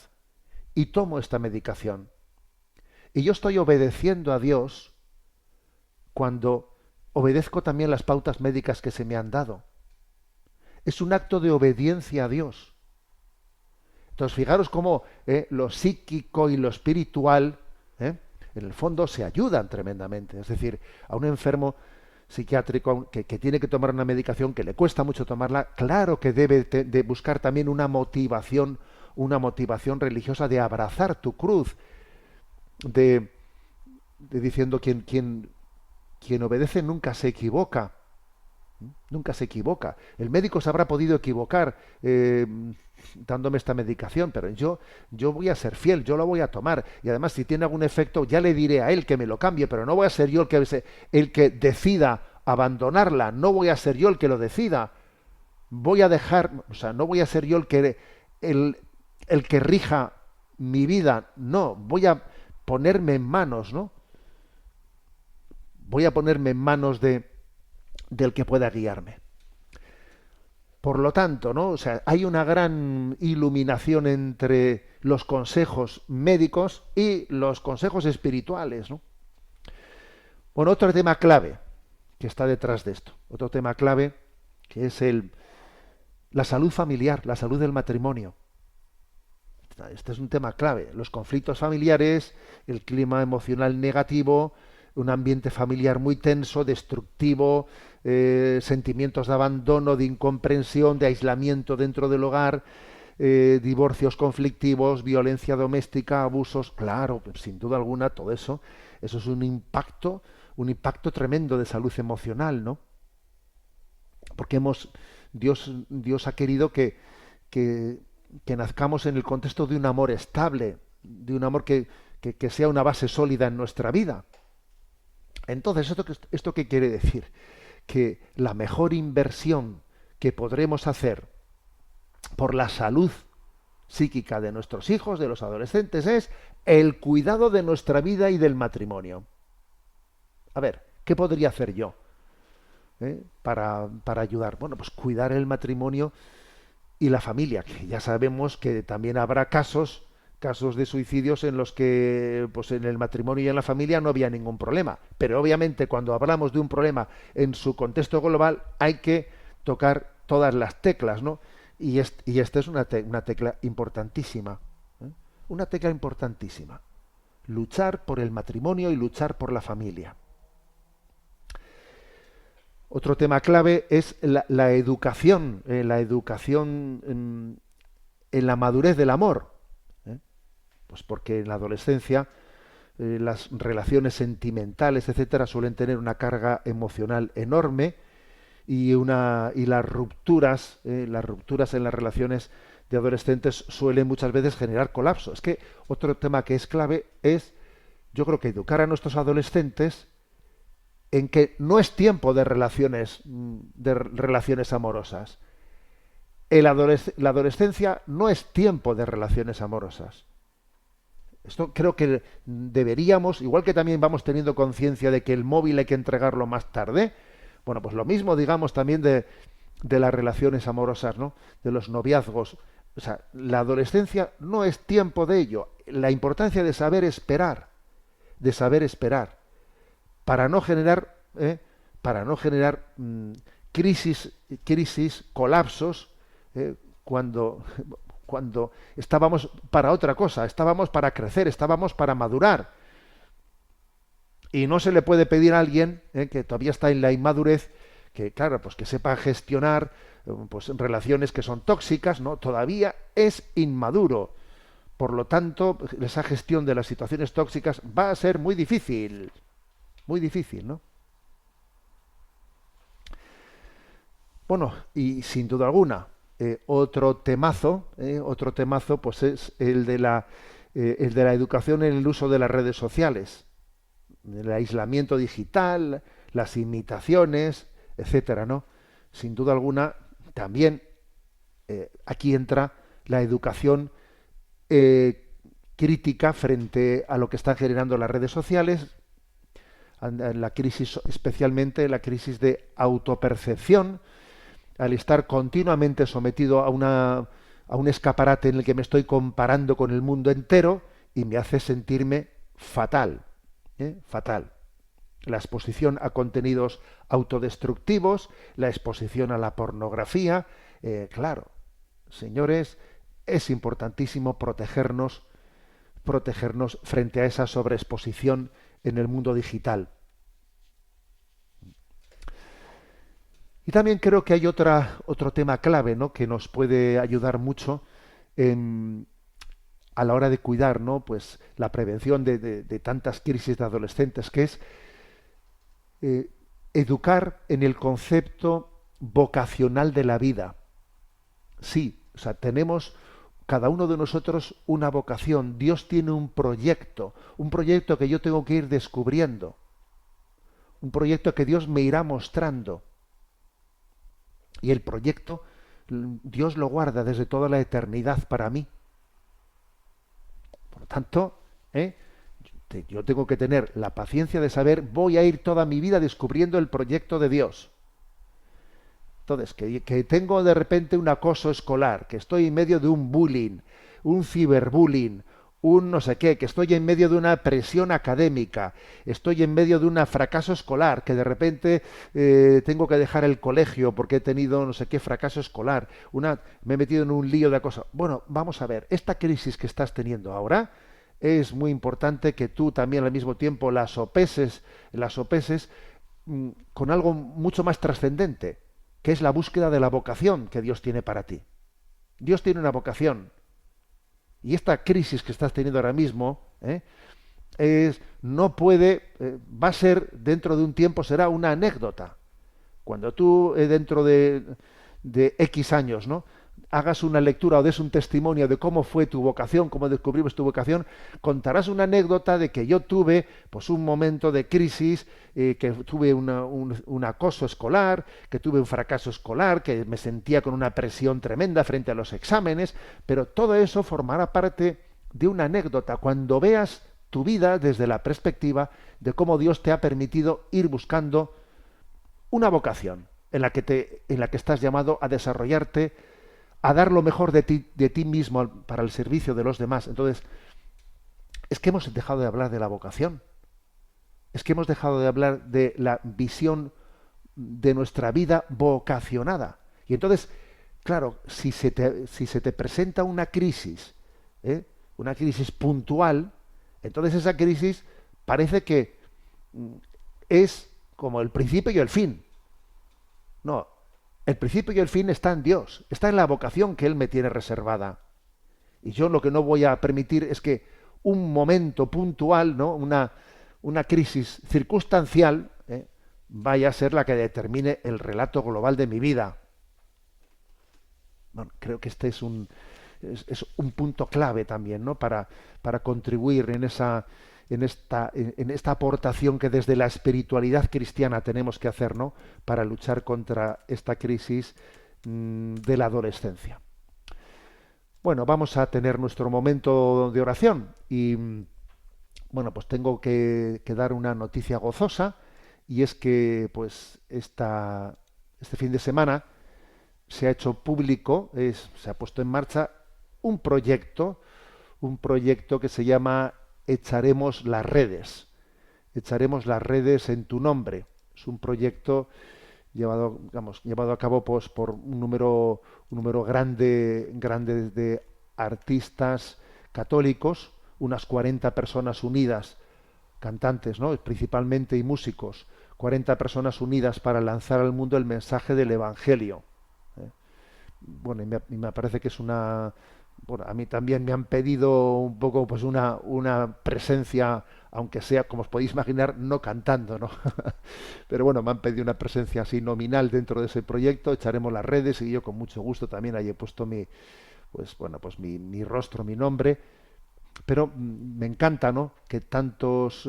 C: y tomo esta medicación. Y yo estoy obedeciendo a Dios cuando obedezco también las pautas médicas que se me han dado. Es un acto de obediencia a Dios. Entonces, fijaros cómo lo psíquico y lo espiritual, en el fondo, se ayudan tremendamente. Es decir, a un enfermo psiquiátrico que tiene que tomar una medicación, que le cuesta mucho tomarla, claro que debe de buscar también una motivación religiosa de abrazar tu cruz, de diciendo quien obedece nunca se equivoca. Nunca se equivoca. El médico se habrá podido equivocar dándome esta medicación, pero yo voy a ser fiel, yo la voy a tomar. Y además, si tiene algún efecto, ya le diré a él que me lo cambie, pero no voy a ser yo el que decida abandonarla, no voy a ser yo el que lo decida. No voy a ser yo el que rija mi vida, no, voy a ponerme en manos, ¿no? Voy a ponerme en manos del que pueda guiarme. Por lo tanto, ¿no? O sea, hay una gran iluminación entre los consejos médicos y los consejos espirituales, ¿no? Bueno, otro tema clave que está detrás de esto, otro tema clave que es la salud familiar, la salud del matrimonio. Este es un tema clave. Los conflictos familiares, el clima emocional negativo, un ambiente familiar muy tenso, destructivo, sentimientos de abandono, de incomprensión, de aislamiento dentro del hogar, divorcios conflictivos, violencia doméstica, abusos. Claro, pues, sin duda alguna, todo eso es un impacto tremendo de salud emocional, ¿no? Porque Dios ha querido que nazcamos en el contexto de un amor estable, de un amor que sea una base sólida en nuestra vida. Entonces, ¿esto qué quiere decir? Que la mejor inversión que podremos hacer por la salud psíquica de nuestros hijos, de los adolescentes, es el cuidado de nuestra vida y del matrimonio. A ver, ¿qué podría hacer yo para ayudar? Bueno, pues cuidar el matrimonio y la familia, que ya sabemos que también habrá casos de suicidios en los que pues en el matrimonio y en la familia no había ningún problema. Pero obviamente cuando hablamos de un problema en su contexto global hay que tocar todas las teclas, ¿no? Y esta es una tecla importantísima. Una tecla importantísima. Luchar por el matrimonio y luchar por la familia. Otro tema clave es la educación, la educación en la madurez del amor. Pues porque en la adolescencia las relaciones sentimentales, etcétera, suelen tener una carga emocional enorme y las rupturas en las relaciones de adolescentes suelen muchas veces generar colapso. Es que otro tema que es clave es, yo creo que educar a nuestros adolescentes en que no es tiempo de relaciones amorosas. La adolescencia no es tiempo de relaciones amorosas. Esto creo que deberíamos, igual que también vamos teniendo conciencia de que el móvil hay que entregarlo más tarde, bueno, pues lo mismo digamos también de las relaciones amorosas, ¿no? De los noviazgos. O sea, la adolescencia no es tiempo de ello. La importancia de saber esperar, para no generar crisis, colapsos, cuando estábamos para otra cosa, estábamos para crecer, estábamos para madurar. Y no se le puede pedir a alguien que todavía está en la inmadurez que, claro, pues que sepa gestionar pues relaciones que son tóxicas, ¿no? Todavía es inmaduro. Por lo tanto, esa gestión de las situaciones tóxicas va a ser muy difícil, ¿no? Bueno, y sin duda alguna, otro temazo, pues es el de la educación en el uso de las redes sociales, el aislamiento digital, las imitaciones, etcétera, ¿no? Sin duda alguna, también aquí entra la educación crítica frente a lo que están generando las redes sociales, la crisis, especialmente la crisis de autopercepción, al estar continuamente sometido a un escaparate en el que me estoy comparando con el mundo entero y me hace sentirme fatal, fatal. La exposición a contenidos autodestructivos, la exposición a la pornografía, claro, señores, es importantísimo protegernos frente a esa sobreexposición en el mundo digital. Y también creo que hay otro tema clave, ¿no?, que nos puede ayudar mucho a la hora de cuidar, ¿no?, pues la prevención de tantas crisis de adolescentes, que es educar en el concepto vocacional de la vida. Sí, o sea, tenemos cada uno de nosotros una vocación. Dios tiene un proyecto que yo tengo que ir descubriendo, un proyecto que Dios me irá mostrando. Y el proyecto, Dios lo guarda desde toda la eternidad para mí. Por lo tanto, yo tengo que tener la paciencia de saber, voy a ir toda mi vida descubriendo el proyecto de Dios. Entonces, que tengo de repente un acoso escolar, que estoy en medio de un bullying, un ciberbullying, un no sé qué, que estoy en medio de una presión académica, estoy en medio de un fracaso escolar, que de repente tengo que dejar el colegio porque he tenido no sé qué fracaso escolar, me he metido en un lío de cosas. Bueno, vamos a ver, esta crisis que estás teniendo ahora, es muy importante que tú también al mismo tiempo la sopeses con algo mucho más trascendente, que es la búsqueda de la vocación que Dios tiene para ti. Dios tiene una vocación. Y esta crisis que estás teniendo ahora mismo, no puede, va a ser, dentro de un tiempo, será una anécdota. Cuando tú, dentro de X años, ¿no?, hagas una lectura o des un testimonio de cómo fue tu vocación, cómo descubrimos tu vocación, contarás una anécdota de que yo tuve pues un momento de crisis, que tuve un acoso escolar, que tuve un fracaso escolar, que me sentía con una presión tremenda frente a los exámenes, pero todo eso formará parte de una anécdota cuando veas tu vida desde la perspectiva de cómo Dios te ha permitido ir buscando una vocación en la que estás llamado a desarrollarte, a dar lo mejor de ti mismo para el servicio de los demás. Entonces, es que hemos dejado de hablar de la vocación. Es que hemos dejado de hablar de la visión de nuestra vida vocacionada. Y entonces, claro, si se te presenta una crisis puntual, entonces esa crisis parece que es como el principio y el fin. No, el principio y el fin está en Dios, está en la vocación que Él me tiene reservada. Y yo lo que no voy a permitir es que un momento puntual, ¿no?, una crisis circunstancial, vaya a ser la que determine el relato global de mi vida. Bueno, creo que este es un punto clave también, ¿no?, para contribuir en esta aportación que desde la espiritualidad cristiana tenemos que hacer, ¿no?, para luchar contra esta crisis de la adolescencia. Bueno, vamos a tener nuestro momento de oración y bueno, pues tengo que dar una noticia gozosa, y es que pues este fin de semana se ha hecho público, se ha puesto en marcha un proyecto que se llama Echaremos las redes. Echaremos las redes en tu nombre. Es un proyecto llevado a cabo pues, por un número grande de artistas católicos, unas 40 personas unidas, cantantes, ¿no?, principalmente, y músicos, 40 personas unidas para lanzar al mundo el mensaje del Evangelio. Bueno, y me parece que es una... Bueno, a mí también me han pedido un poco pues una presencia, aunque sea, como os podéis imaginar, no cantando, ¿no? Pero bueno, me han pedido una presencia así nominal dentro de ese proyecto. Echaremos las redes, y yo con mucho gusto también ahí he puesto mi rostro, mi nombre. Pero me encanta, ¿no?, que tantos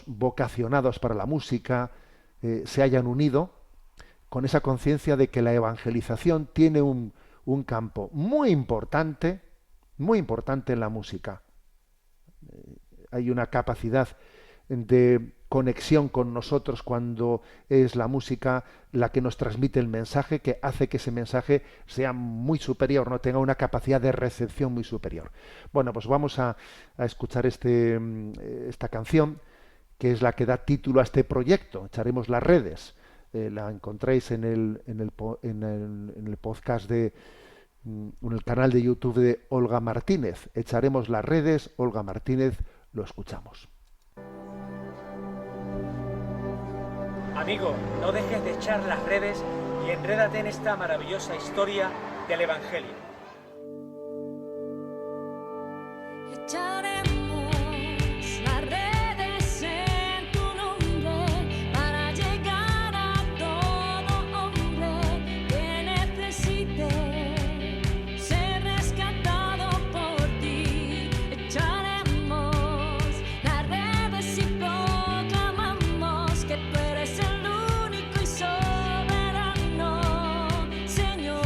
C: vocacionados para la música se hayan unido con esa conciencia de que la evangelización tiene un campo muy importante en la música. Hay una capacidad de conexión con nosotros cuando es la música la que nos transmite el mensaje, que hace que ese mensaje sea muy superior, no tenga una capacidad de recepción muy superior. Bueno, pues vamos a escuchar esta canción, que es la que da título a este proyecto, Echaremos las redes. La encontráis en el podcast en el canal de YouTube de Olga Martínez. Echaremos las redes, Olga Martínez, lo escuchamos.
D: Amigo, no dejes de echar las redes y enrédate en esta maravillosa historia del Evangelio.
E: Echaremos las redes en tu nombre para llegar a todo hombre que necesite ser rescatado por ti. Echaremos las redes y proclamamos que tú eres el único y soberano Señor,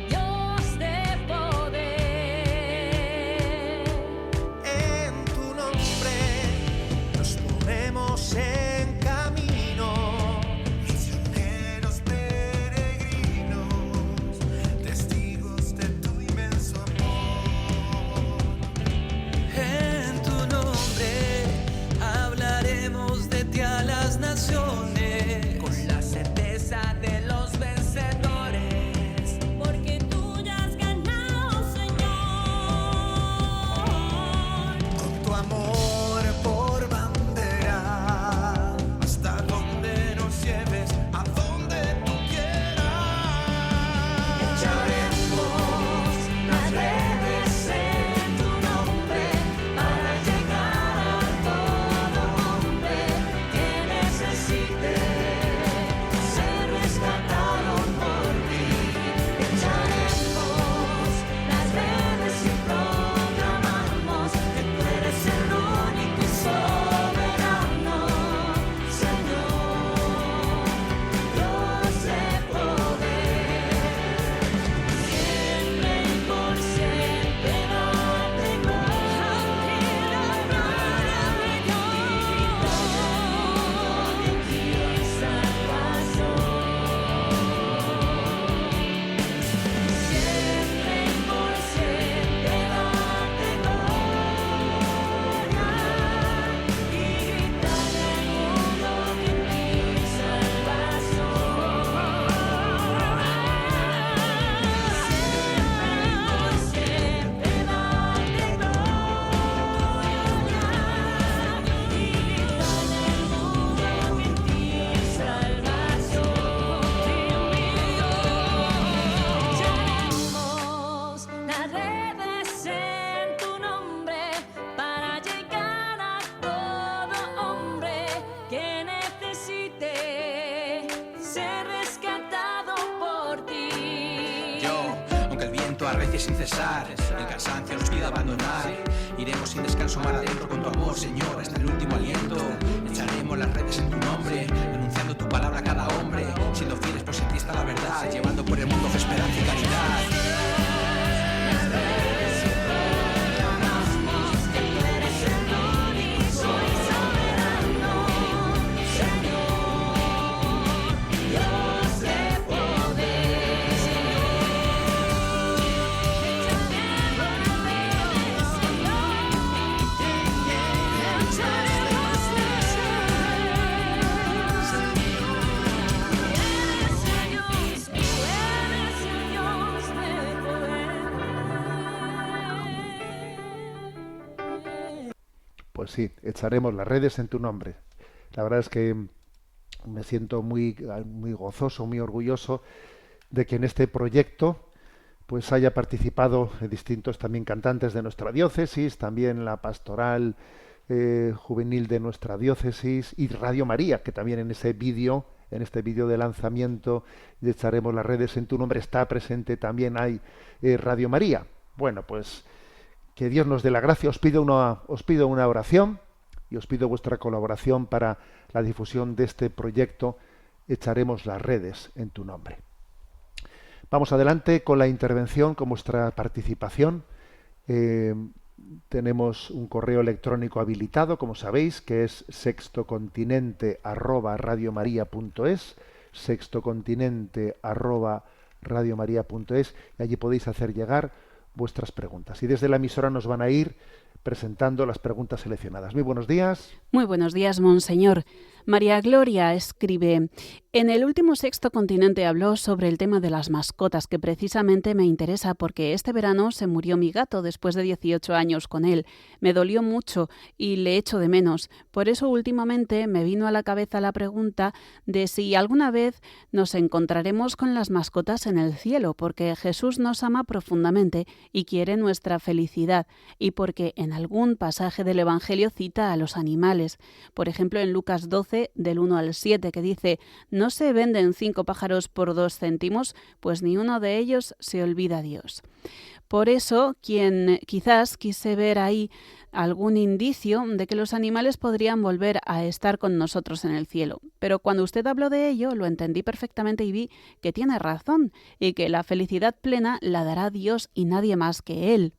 E: Dios de poder.
F: acaricie sin cesar. El cansancio nos pide abandonar. Iremos sin descanso mar adentro con tu amor, Señor, hasta el último aliento. Echaremos las redes en tu nombre, anunciando tu palabra a cada hombre, siendo fieles pues en ti está la verdad, llevando por el mundo fe, esperanza y caridad.
C: Pues sí, echaremos las redes en tu nombre. La verdad es que me siento muy gozoso, muy orgulloso de que en este proyecto pues haya participado distintos también cantantes de nuestra diócesis, también la pastoral juvenil de nuestra diócesis y Radio María, que también en este vídeo de lanzamiento de Echaremos las redes en tu nombre está presente también hay Radio María. Bueno, pues que Dios nos dé la gracia. Os pido una oración y os pido vuestra colaboración para la difusión de este proyecto Echaremos las redes en tu nombre. Vamos adelante con la intervención, con vuestra participación. Tenemos un correo electrónico habilitado, como sabéis, que es sextocontinente@radiomaria.es, sextocontinente@radiomaria.es, y allí podéis hacer llegar vuestras preguntas. Y desde la emisora nos van a ir presentando las preguntas seleccionadas. Muy buenos días.
G: Muy buenos días, monseñor. María Gloria escribe: en el último Sexto Continente habló sobre el tema de las mascotas, que precisamente me interesa porque este verano se murió mi gato después de 18 años con él. Me dolió mucho y le echo de menos. Por eso últimamente me vino a la cabeza la pregunta de si alguna vez nos encontraremos con las mascotas en el cielo, porque Jesús nos ama profundamente y quiere nuestra felicidad, y porque en algún pasaje del Evangelio cita a los animales. Por ejemplo, en Lucas 12, del 1 al 7, que dice: ¿no se venden 5 pájaros por 2 céntimos? Pues ni uno de ellos se olvida a Dios. Por eso, quizás quise ver ahí algún indicio de que los animales podrían volver a estar con nosotros en el cielo. Pero cuando usted habló de ello, lo entendí perfectamente y vi que tiene razón, y que la felicidad plena la dará Dios y nadie más que Él.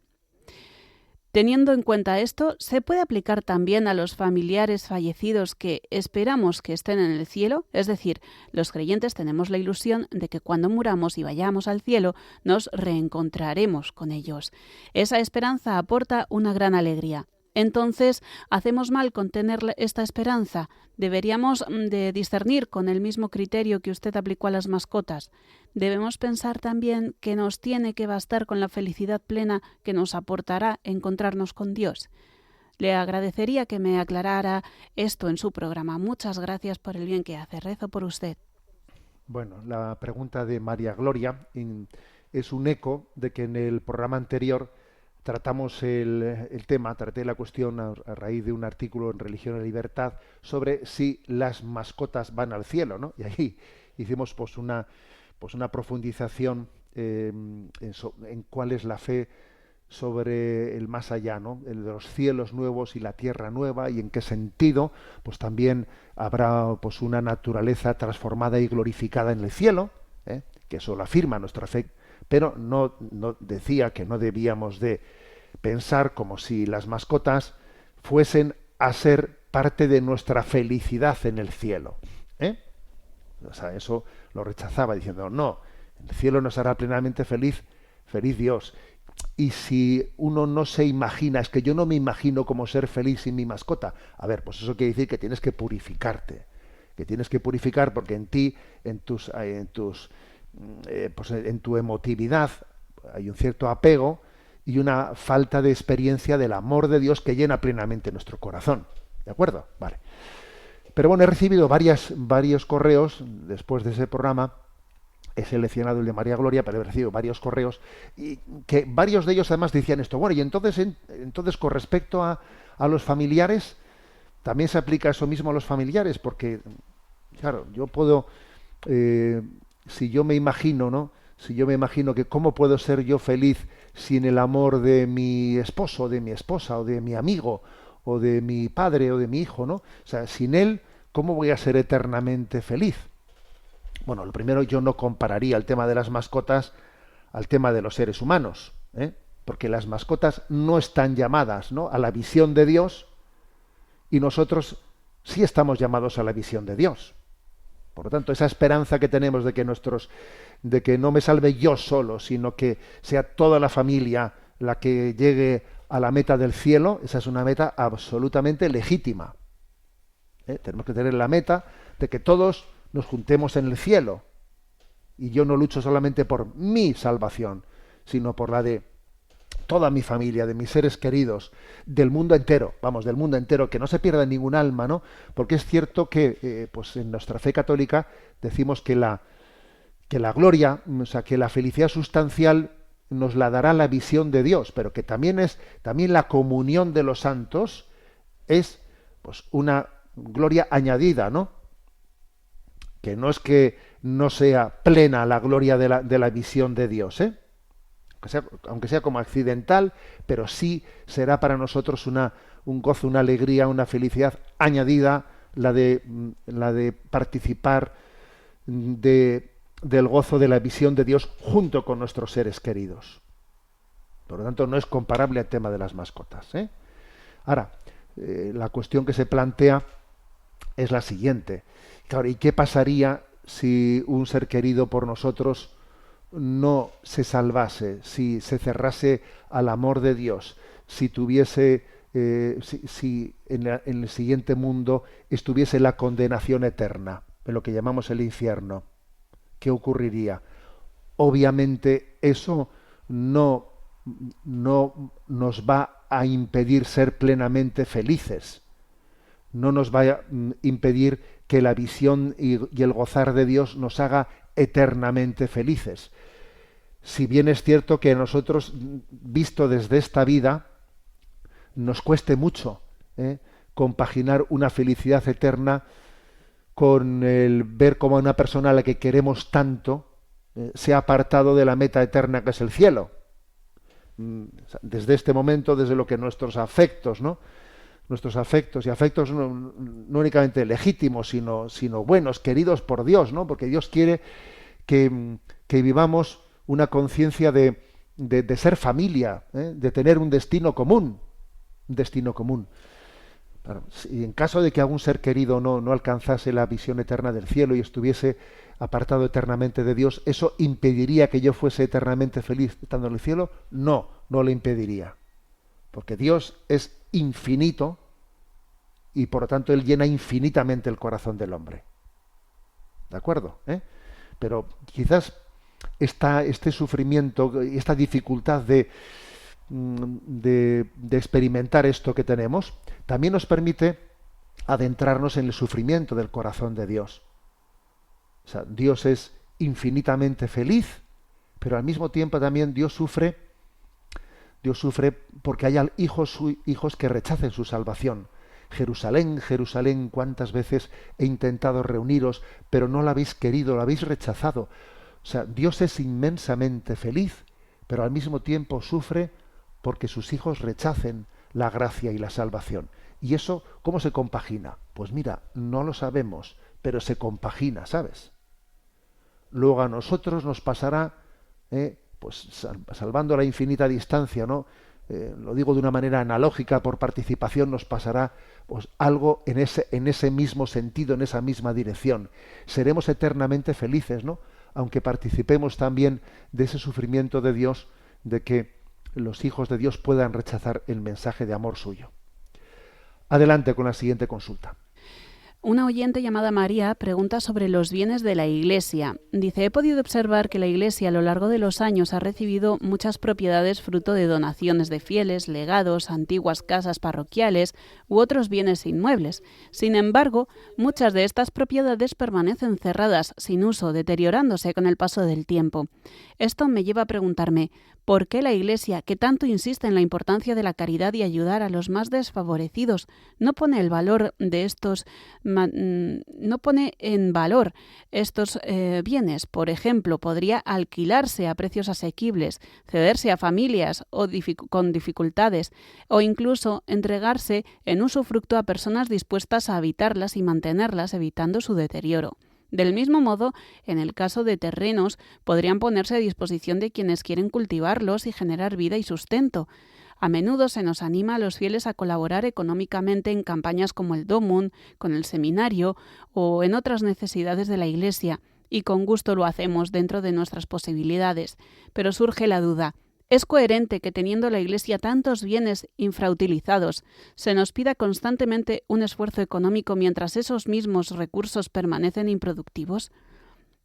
G: Teniendo en cuenta esto, ¿se puede aplicar también a los familiares fallecidos que esperamos que estén en el cielo? Es decir, los creyentes tenemos la ilusión de que cuando muramos y vayamos al cielo, nos reencontraremos con ellos. Esa esperanza aporta una gran alegría. Entonces, ¿hacemos mal con tener esta esperanza? ¿Deberíamos de discernir con el mismo criterio que usted aplicó a las mascotas? Debemos pensar también que nos tiene que bastar con la felicidad plena que nos aportará encontrarnos con Dios. Le agradecería que me aclarara esto en su programa. Muchas gracias por el bien que hace. Rezo por usted.
C: Bueno, la pregunta de María Gloria es un eco de que en el programa anterior tratamos traté la cuestión a raíz de un artículo en Religión y Libertad sobre si las mascotas van al cielo, ¿no? Y ahí hicimos pues una profundización en cuál es la fe sobre el más allá, ¿no? El de los cielos nuevos y la tierra nueva, y en qué sentido pues también habrá pues una naturaleza transformada y glorificada en el cielo, que eso lo afirma nuestra fe. Pero no decía que no debíamos de pensar como si las mascotas fuesen a ser parte de nuestra felicidad en el cielo. O sea, eso lo rechazaba diciendo, no, en el cielo nos hará plenamente feliz Dios. Y si uno no se imagina, es que yo no me imagino cómo ser feliz sin mi mascota. A ver, pues eso quiere decir que tienes que purificarte. Que tienes que purificar porque en ti, en tu emotividad hay un cierto apego y una falta de experiencia del amor de Dios que llena plenamente nuestro corazón. ¿De acuerdo? Vale. Pero bueno, he recibido varios correos después de ese programa. He seleccionado el de María Gloria, pero he recibido varios correos y que varios de ellos además decían esto. Bueno, y entonces con respecto a los familiares, también se aplica eso mismo a los familiares, porque claro, yo puedo si yo me imagino, ¿no? Si yo me imagino que cómo puedo ser yo feliz sin el amor de mi esposo, de mi esposa, o de mi amigo, o de mi padre, o de mi hijo, ¿no? O sea, sin él, ¿cómo voy a ser eternamente feliz? Bueno, lo primero, yo no compararía el tema de las mascotas al tema de los seres humanos, ¿eh? Porque las mascotas no están llamadas, ¿no?, a la visión de Dios, y nosotros sí estamos llamados a la visión de Dios. Por lo tanto, esa esperanza que tenemos de que no me salve yo solo, sino que sea toda la familia la que llegue a la meta del cielo, esa es una meta absolutamente legítima. Tenemos que tener la meta de que todos nos juntemos en el cielo. Y yo no lucho solamente por mi salvación, sino por la de toda mi familia, de mis seres queridos, del mundo entero, del mundo entero, que no se pierda ningún alma, ¿no? Porque es cierto que pues en nuestra fe católica decimos que la gloria, o sea, que la felicidad sustancial nos la dará la visión de Dios, pero que también la comunión de los santos es pues una gloria añadida, ¿no? Que no es que no sea plena la gloria de la visión de Dios, aunque sea como accidental, pero sí será para nosotros un gozo, una alegría, una felicidad añadida, la de participar del gozo de la visión de Dios junto con nuestros seres queridos. Por lo tanto, no es comparable al tema de las mascotas, Ahora, la cuestión que se plantea es la siguiente. Claro, ¿y qué pasaría si un ser querido por nosotros no se salvase, si se cerrase al amor de Dios, si tuviese, si en el siguiente mundo estuviese la condenación eterna, en lo que llamamos el infierno? ¿Qué ocurriría? Obviamente eso no nos va a impedir ser plenamente felices, no nos va a impedir que la visión y el gozar de Dios nos haga eternamente felices. Si bien es cierto que a nosotros, visto desde esta vida, nos cueste mucho compaginar una felicidad eterna con el ver cómo una persona a la que queremos tanto se ha apartado de la meta eterna que es el cielo. Desde este momento, desde lo que nuestros afectos, ¿no? Nuestros afectos, y afectos no únicamente legítimos, sino buenos, queridos por Dios, ¿no? Porque Dios quiere que vivamos una conciencia de ser familia, de tener un destino común. Claro, si en caso de que algún ser querido no alcanzase la visión eterna del cielo y estuviese apartado eternamente de Dios, ¿eso impediría que yo fuese eternamente feliz estando en el cielo? No lo impediría. Porque Dios es infinito y por lo tanto Él llena infinitamente el corazón del hombre. ¿De acuerdo? Pero quizás este sufrimiento, esta dificultad de experimentar esto que tenemos, también nos permite adentrarnos en el sufrimiento del corazón de Dios. O sea, Dios es infinitamente feliz, pero al mismo tiempo también Dios sufre porque haya hijos que rechacen su salvación. Jerusalén, Jerusalén, cuántas veces he intentado reuniros, pero no la habéis querido, la habéis rechazado. O sea, Dios es inmensamente feliz, pero al mismo tiempo sufre porque sus hijos rechacen la gracia y la salvación. ¿Y eso cómo se compagina? Pues mira, no lo sabemos, pero se compagina, ¿sabes? Luego a nosotros nos pasará, pues salvando la infinita distancia, ¿no? Lo digo de una manera analógica, por participación nos pasará pues algo en ese mismo sentido, en esa misma dirección. Seremos eternamente felices, ¿no? Aunque participemos también de ese sufrimiento de Dios, de que los hijos de Dios puedan rechazar el mensaje de amor suyo. Adelante con la siguiente consulta.
G: Una oyente llamada María pregunta sobre los bienes de la Iglesia. Dice, he podido observar que la Iglesia a lo largo de los años ha recibido muchas propiedades fruto de donaciones de fieles, legados, antiguas casas parroquiales u otros bienes inmuebles. Sin embargo, muchas de estas propiedades permanecen cerradas, sin uso, deteriorándose con el paso del tiempo. Esto me lleva a preguntarme, ¿por qué la Iglesia, que tanto insiste en la importancia de la caridad y ayudar a los más desfavorecidos, no pone el valor de estos no pone en valor estos bienes. Por ejemplo, podría alquilarse a precios asequibles, cederse a familias con dificultades o incluso entregarse en usufructo a personas dispuestas a habitarlas y mantenerlas, evitando su deterioro. Del mismo modo, en el caso de terrenos, podrían ponerse a disposición de quienes quieren cultivarlos y generar vida y sustento. A menudo se nos anima a los fieles a colaborar económicamente en campañas como el Domum, con el seminario o en otras necesidades de la Iglesia, y con gusto lo hacemos dentro de nuestras posibilidades. Pero surge la duda: ¿es coherente que, teniendo la Iglesia tantos bienes infrautilizados, se nos pida constantemente un esfuerzo económico mientras esos mismos recursos permanecen improductivos?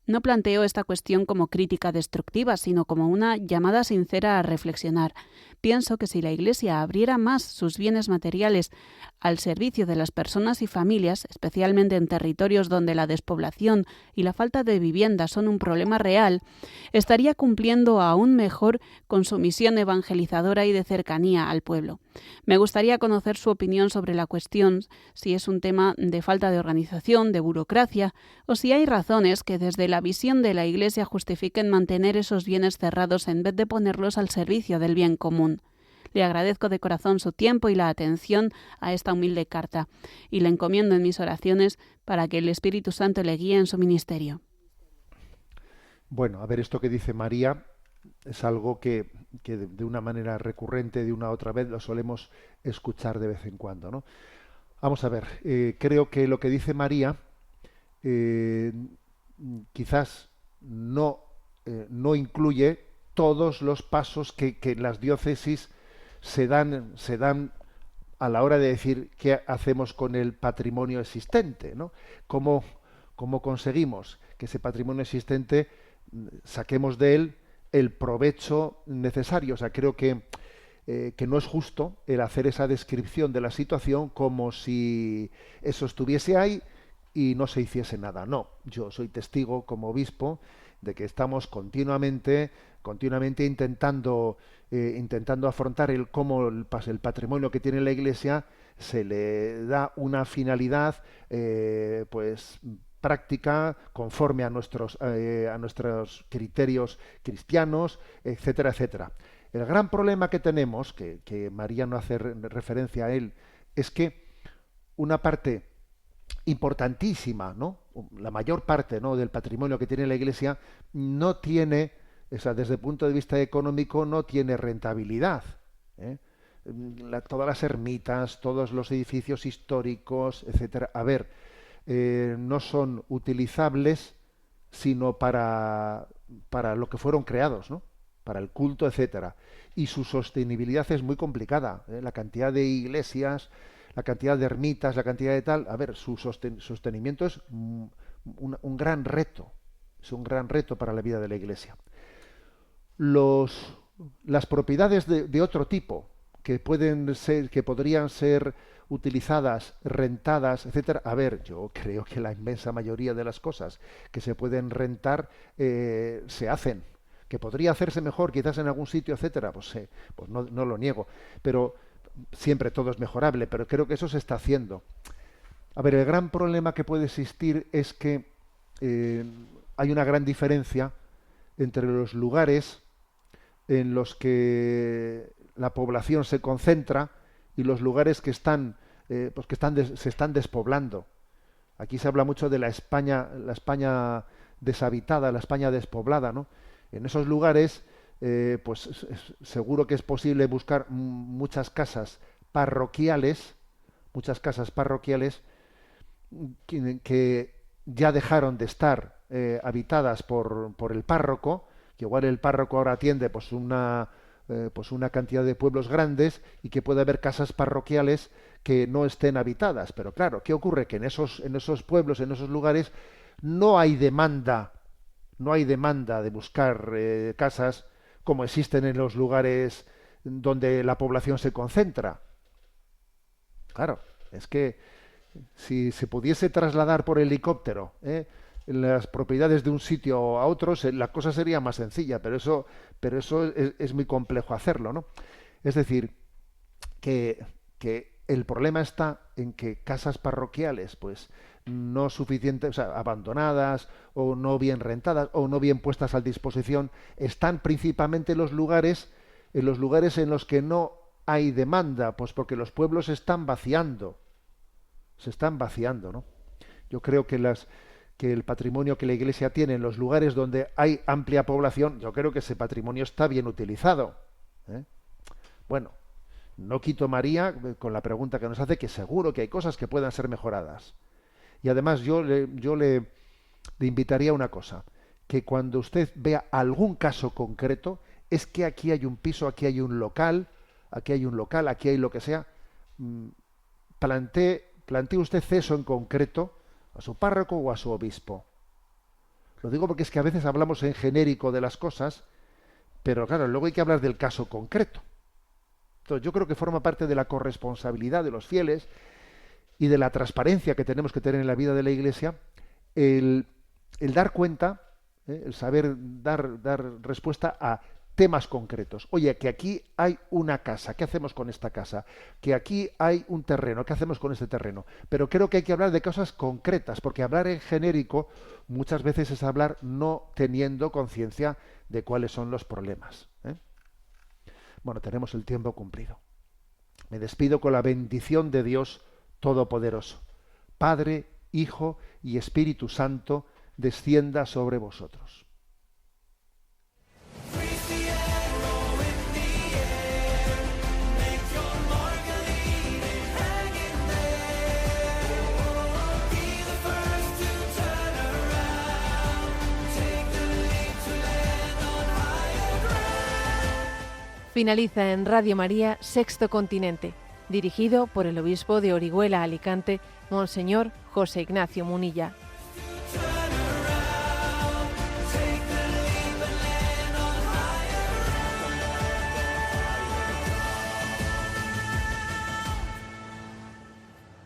G: No planteo esta cuestión como crítica destructiva, sino como una llamada sincera a reflexionar. Pienso que si la Iglesia abriera más sus bienes materiales al servicio de las personas y familias, especialmente en territorios donde la despoblación y la falta de vivienda son un problema real, estaría cumpliendo aún mejor con su misión evangelizadora y de cercanía al pueblo. Me gustaría conocer su opinión sobre la cuestión, si es un tema de falta de organización, de burocracia, o si hay razones que desde la visión de la Iglesia justifiquen mantener esos bienes cerrados en vez de ponerlos al servicio del bien común. Le agradezco de corazón su tiempo y la atención a esta humilde carta, y le encomiendo en mis oraciones para que el Espíritu Santo le guíe en su ministerio.
C: Bueno, a ver, esto que dice María es algo que de una manera recurrente, de una otra vez, lo solemos escuchar de vez en cuando, ¿no? Vamos a ver, creo que lo que dice María quizás no incluye todos los pasos que en las diócesis se dan a la hora de decir qué hacemos con el patrimonio existente, ¿no? ¿Cómo conseguimos que ese patrimonio existente saquemos de él el provecho necesario? O sea, creo que no es justo el hacer esa descripción de la situación como si eso estuviese ahí y no se hiciese nada. No, yo soy testigo como obispo de que estamos continuamente intentando afrontar cómo el patrimonio que tiene la Iglesia se le da una finalidad pues práctica conforme a nuestros criterios cristianos, etcétera, etcétera. El gran problema que tenemos, que María no hace referencia a él, es que una parte importantísima, ¿no? La mayor parte, ¿no?, del patrimonio que tiene la Iglesia no tiene, o sea, desde el punto de vista económico, no tiene rentabilidad, ¿eh? Todas las ermitas, todos los edificios históricos, etcétera, a ver, no son utilizables sino para lo que fueron creados, ¿no?, para el culto, etcétera. Y su sostenibilidad es muy complicada, ¿eh? La cantidad de iglesias, la cantidad de ermitas, la cantidad de tal, a ver, su sostenimiento es un gran reto, es un gran reto para la vida de la Iglesia. Las propiedades de otro tipo que podrían ser utilizadas, rentadas, etcétera. A ver, yo creo que la inmensa mayoría de las cosas que se pueden rentar se hacen. Que podría hacerse mejor, quizás en algún sitio, etcétera, pues no lo niego, pero siempre todo es mejorable, pero creo que eso se está haciendo. A ver, el gran problema que puede existir es que hay una gran diferencia entre los lugares en los que la población se concentra y los lugares que se están despoblando. Aquí se habla mucho de la España deshabitada, la España despoblada, ¿no? En esos lugares pues seguro que es posible buscar muchas casas parroquiales que ya dejaron de estar habitadas por el párroco, que igual el párroco ahora atiende pues una cantidad de pueblos grandes y que puede haber casas parroquiales que no estén habitadas. Pero claro, ¿qué ocurre? Que en esos pueblos, en esos lugares, no hay demanda de buscar casas como existen en los lugares donde la población se concentra. Claro, es que si se pudiese trasladar por helicóptero las propiedades de un sitio a otro, la cosa sería más sencilla, pero eso es muy complejo hacerlo, ¿no? Es decir, que el problema está en que casas parroquiales pues no suficientes, o sea, abandonadas o no bien rentadas o no bien puestas a disposición, están principalmente en los lugares en los que no hay demanda, pues porque los pueblos se están vaciando, ¿no? Yo creo que el patrimonio que la Iglesia tiene en los lugares donde hay amplia población, yo creo que ese patrimonio está bien utilizado, ¿eh? Bueno, no quito, María, con la pregunta que nos hace, que seguro que hay cosas que puedan ser mejoradas. Y además yo le invitaría a una cosa, que cuando usted vea algún caso concreto, es que aquí hay un piso, aquí hay un local, aquí hay lo que sea, plantee usted eso en concreto a su párroco o a su obispo. Lo digo porque es que a veces hablamos en genérico de las cosas, pero claro, luego hay que hablar del caso concreto. Entonces yo creo que forma parte de la corresponsabilidad de los fieles y de la transparencia que tenemos que tener en la vida de la Iglesia, el dar cuenta, el saber dar respuesta a temas concretos. Oye, que aquí hay una casa, ¿qué hacemos con esta casa? Que aquí hay un terreno, ¿qué hacemos con este terreno? Pero creo que hay que hablar de cosas concretas, porque hablar en genérico muchas veces es hablar no teniendo conciencia de cuáles son los problemas, ¿eh? Bueno, tenemos el tiempo cumplido. Me despido con la bendición de Dios Todopoderoso. Padre, Hijo y Espíritu Santo, descienda sobre vosotros.
B: Finaliza en Radio María Sexto Continente, dirigido por el obispo de Orihuela, Alicante, Monseñor José Ignacio Munilla.